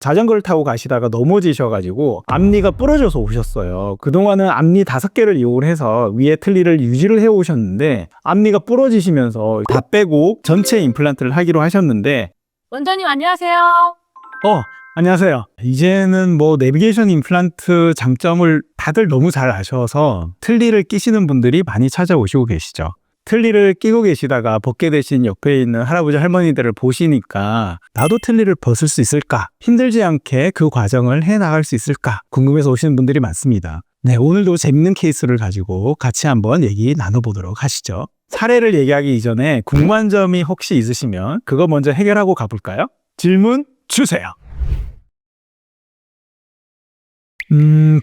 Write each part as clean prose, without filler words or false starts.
자전거를 타고 가시다가 넘어지셔가지고 앞니가 부러져서 오셨어요. 그동안은 앞니 5개를 이용해서 위에 틀니를 유지를 해오셨는데 앞니가 부러지시면서 다 빼고 전체 임플란트를 하기로 하셨는데 원장님 안녕하세요. 안녕하세요. 이제는 뭐 내비게이션 임플란트 장점을 다들 너무 잘 아셔서 틀니를 끼시는 분들이 많이 찾아오시고 계시죠. 틀니를 끼고 계시다가 벗게 되신 옆에 있는 할아버지 할머니들을 보시니까 나도 틀니를 벗을 수 있을까? 힘들지 않게 그 과정을 해나갈 수 있을까? 궁금해서 오시는 분들이 많습니다. 네, 오늘도 재밌는 케이스를 가지고 같이 한번 얘기 나눠보도록 하시죠. 사례를 얘기하기 이전에 궁금한 점이 혹시 있으시면 그거 먼저 해결하고 가볼까요? 질문 주세요.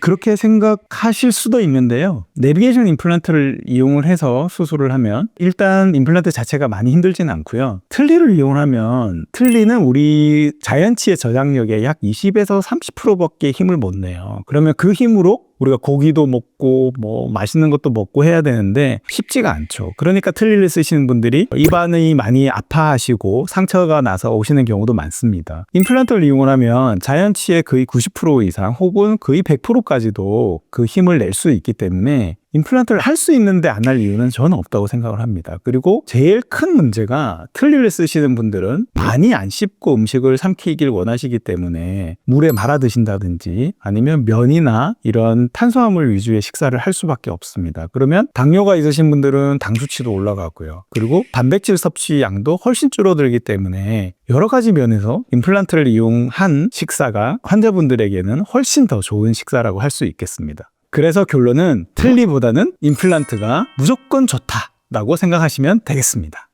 그렇게 생각하실 수도 있는데요. 내비게이션 임플란트를 이용을 해서 수술을 하면 일단 임플란트 자체가 많이 힘들지는 않고요. 틀니를 이용하면 틀니는 우리 자연치의 저장력의 약 20에서 30%밖에 힘을 못 내요. 그러면 그 힘으로 우리가 고기도 먹고 뭐 맛있는 것도 먹고 해야 되는데 쉽지가 않죠. 그러니까 틀니를 쓰시는 분들이 입안이 많이 아파하시고 상처가 나서 오시는 경우도 많습니다. 임플란트를 이용을 하면 자연치의 거의 90% 이상 혹은 거의 100%까지도 그 힘을 낼 수 있기 때문에 임플란트를 할 수 있는데 안 할 이유는 저는 없다고 생각을 합니다. 그리고 제일 큰 문제가 틀니를 쓰시는 분들은 많이 안 씹고 음식을 삼키길 원하시기 때문에 물에 말아 드신다든지 아니면 면이나 이런 탄수화물 위주의 식사를 할 수밖에 없습니다. 그러면 당뇨가 있으신 분들은 당 수치도 올라가고요. 그리고 단백질 섭취 양도 훨씬 줄어들기 때문에 여러 가지 면에서 임플란트를 이용한 식사가 환자분들에게는 훨씬 더 좋은 식사라고 할 수 있겠습니다. 그래서 결론은 틀니보다는 임플란트가 무조건 좋다라고 생각하시면 되겠습니다.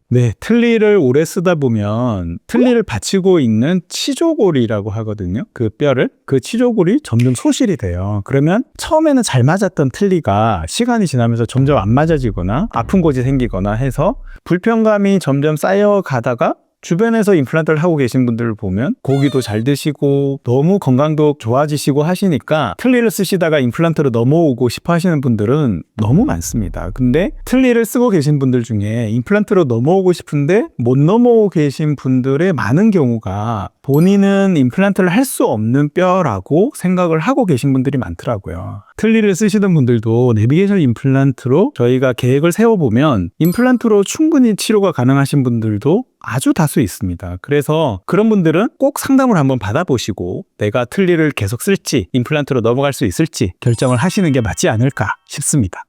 네, 틀니를 오래 쓰다 보면 틀니를 받치고 있는 치조골이라고 하거든요. 그 뼈를. 그 치조골이 점점 소실이 돼요. 그러면 처음에는 잘 맞았던 틀니가 시간이 지나면서 점점 안 맞아지거나 아픈 곳이 생기거나 해서 불편감이 점점 쌓여가다가 주변에서 임플란트를 하고 계신 분들을 보면 고기도 잘 드시고 너무 건강도 좋아지시고 하시니까 틀니를 쓰시다가 임플란트로 넘어오고 싶어 하시는 분들은 너무 많습니다. 근데 틀니를 쓰고 계신 분들 중에 임플란트로 넘어오고 싶은데 못 넘어오고 계신 분들의 많은 경우가 본인은 임플란트를 할 수 없는 뼈라고 생각을 하고 계신 분들이 많더라고요. 틀니를 쓰시던 분들도 내비게이션 임플란트로 저희가 계획을 세워보면 임플란트로 충분히 치료가 가능하신 분들도 아주 다수 있습니다. 그래서 그런 분들은 꼭 상담을 한번 받아보시고 내가 틀니를 계속 쓸지 임플란트로 넘어갈 수 있을지 결정을 하시는 게 맞지 않을까 싶습니다.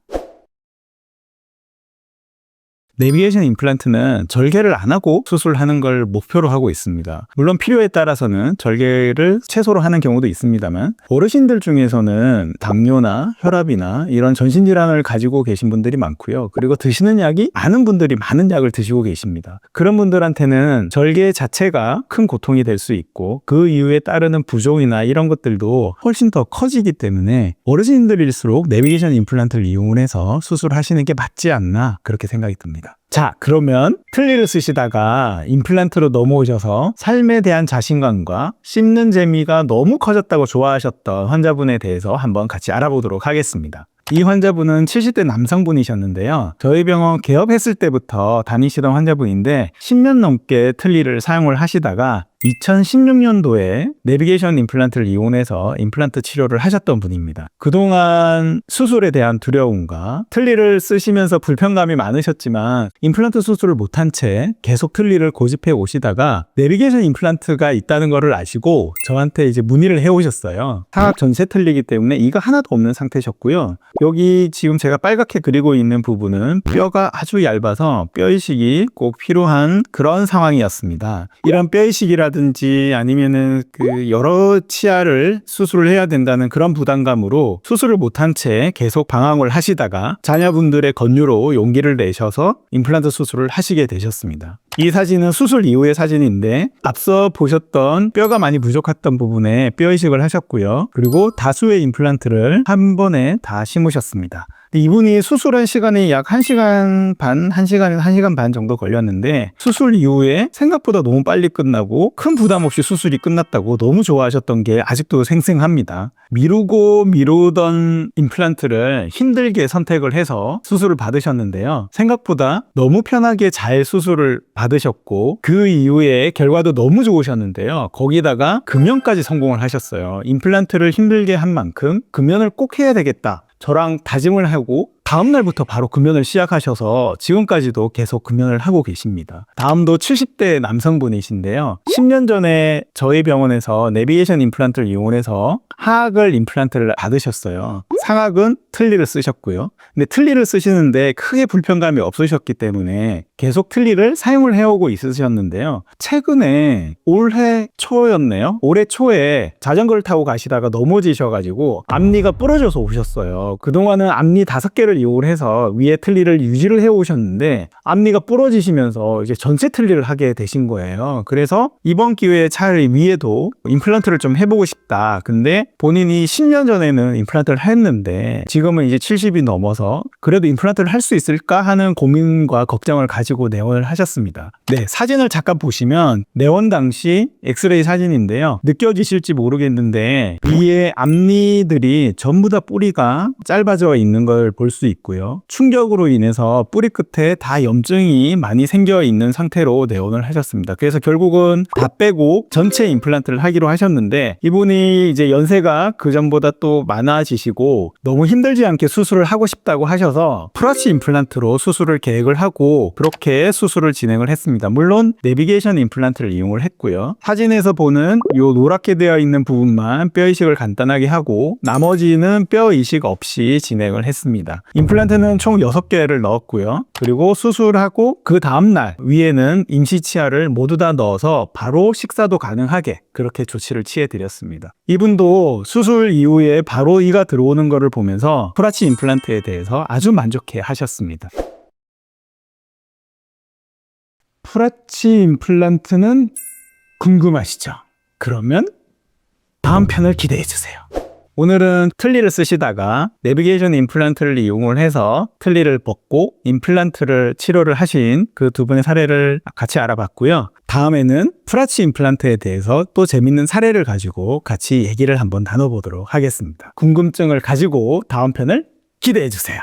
내비게이션 임플란트는 절개를 안 하고 수술하는 걸 목표로 하고 있습니다. 물론 필요에 따라서는 절개를 최소로 하는 경우도 있습니다만 어르신들 중에서는 당뇨나 혈압이나 이런 전신질환을 가지고 계신 분들이 많고요. 그리고 드시는 약이 많은 분들이 많은 약을 드시고 계십니다. 그런 분들한테는 절개 자체가 큰 고통이 될 수 있고 그 이후에 따르는 부종이나 이런 것들도 훨씬 더 커지기 때문에 어르신들일수록 내비게이션 임플란트를 이용을 해서 수술하시는 게 맞지 않나 그렇게 생각이 듭니다. 자, 그러면 틀니를 쓰시다가 임플란트로 넘어오셔서 삶에 대한 자신감과 씹는 재미가 너무 커졌다고 좋아하셨던 환자분에 대해서 한번 같이 알아보도록 하겠습니다. 이 환자분은 70대 남성분이셨는데요. 저희 병원 개업했을 때부터 다니시던 환자분인데 10년 넘게 틀니를 사용을 하시다가 2016년도에 내비게이션 임플란트를 이용해서 임플란트 치료를 하셨던 분입니다. 그동안 수술에 대한 두려움과 틀니를 쓰시면서 불편감이 많으셨지만 임플란트 수술을 못한 채 계속 틀니를 고집해 오시다가 내비게이션 임플란트가 있다는 것을 아시고 저한테 이제 문의를 해 오셨어요. 상악 전세 틀니이기 때문에 이가 하나도 없는 상태셨고요. 여기 지금 제가 빨갛게 그리고 있는 부분은 뼈가 아주 얇아서 뼈이식이 꼭 필요한 그런 상황이었습니다. 이런 뼈이식이라든지 아니면은 그 여러 치아를 수술을 해야 된다는 그런 부담감으로 수술을 못한 채 계속 방황을 하시다가 자녀분들의 권유로 용기를 내셔서 임플란트 수술을 하시게 되셨습니다. 이 사진은 수술 이후의 사진인데 앞서 보셨던 뼈가 많이 부족했던 부분에 뼈 이식을 하셨고요. 그리고 다수의 임플란트를 한 번에 다 심으셨습니다. 이분이 수술한 시간이 약 1시간 반, 1시간에서 1시간 반 정도 걸렸는데 수술 이후에 생각보다 너무 빨리 끝나고 큰 부담 없이 수술이 끝났다고 너무 좋아하셨던 게 아직도 생생합니다. 미루던 임플란트를 힘들게 선택을 해서 수술을 받으셨는데요. 생각보다 너무 편하게 잘 수술을 받으셨고 그 이후에 결과도 너무 좋으셨는데요. 거기다가 금연까지 성공을 하셨어요. 임플란트를 힘들게 한 만큼 금연을 꼭 해야 되겠다. 저랑 다짐을 하고 다음날부터 바로 금연을 시작하셔서 지금까지도 계속 금연을 하고 계십니다. 다음도 70대 남성분이신데요. 10년 전에 저희 병원에서 내비게이션 임플란트를 이용해서 하악을 임플란트를 받으셨어요. 상악은 틀니를 쓰셨고요. 근데 틀니를 쓰시는데 크게 불편감이 없으셨기 때문에 계속 틀니를 사용을 해오고 있으셨는데요. 최근에 올해 초였네요. 올해 초에 자전거를 타고 가시다가 넘어지셔가지고 앞니가 부러져서 오셨어요. 그동안은 앞니 5개를 이용을 해서 위에 틀니를 유지를 해오셨는데 앞니가 부러지시면서 이제 전체 틀니를 하게 되신 거예요. 그래서 이번 기회에 차라리 위에도 임플란트를 좀 해보고 싶다. 근데 본인이 10년 전에는 임플란트를 했는데 지금은 이제 70이 넘어서 그래도 임플란트를 할 수 있을까 하는 고민과 걱정을 가지고 내원을 하셨습니다. 네, 사진을 잠깐 보시면 내원 당시 엑스레이 사진인데요. 느껴지실지 모르겠는데 위에 앞니들이 전부 다 뿌리가 짧아져 있는 걸 볼 수 있고요. 충격으로 인해서 뿌리 끝에 다 염증이 많이 생겨 있는 상태로 내원을 하셨습니다. 그래서 결국은 다 빼고 전체 임플란트를 하기로 하셨는데 이분이 이제 연세가 그 전보다 또 많아지시고 너무 힘들지 않게 수술을 하고 싶다고 하셔서 프라치 임플란트로 수술을 계획을 하고 그렇게 수술을 진행을 했습니다. 물론 내비게이션 임플란트를 이용을 했고요. 사진에서 보는 이 노랗게 되어 있는 부분만 뼈 이식을 간단하게 하고 나머지는 뼈 이식 없이 진행을 했습니다. 임플란트는 총 6개를 넣었고요. 그리고 수술하고 그 다음날 위에는 임시치아를 모두 다 넣어서 바로 식사도 가능하게 그렇게 조치를 취해드렸습니다. 이분도 수술 이후에 바로 이가 들어오는 것을 보면서 프라치 임플란트에 대해서 아주 만족해 하셨습니다. 프라치 임플란트는 궁금하시죠? 그러면 다음 편을 기대해 주세요. 오늘은 틀니를 쓰시다가 내비게이션 임플란트를 이용을 해서 틀니를 벗고 임플란트를 치료를 하신 그 두 분의 사례를 같이 알아봤고요. 다음에는 프라치 임플란트에 대해서 또 재밌는 사례를 가지고 같이 얘기를 한번 나눠보도록 하겠습니다. 궁금증을 가지고 다음 편을 기대해 주세요.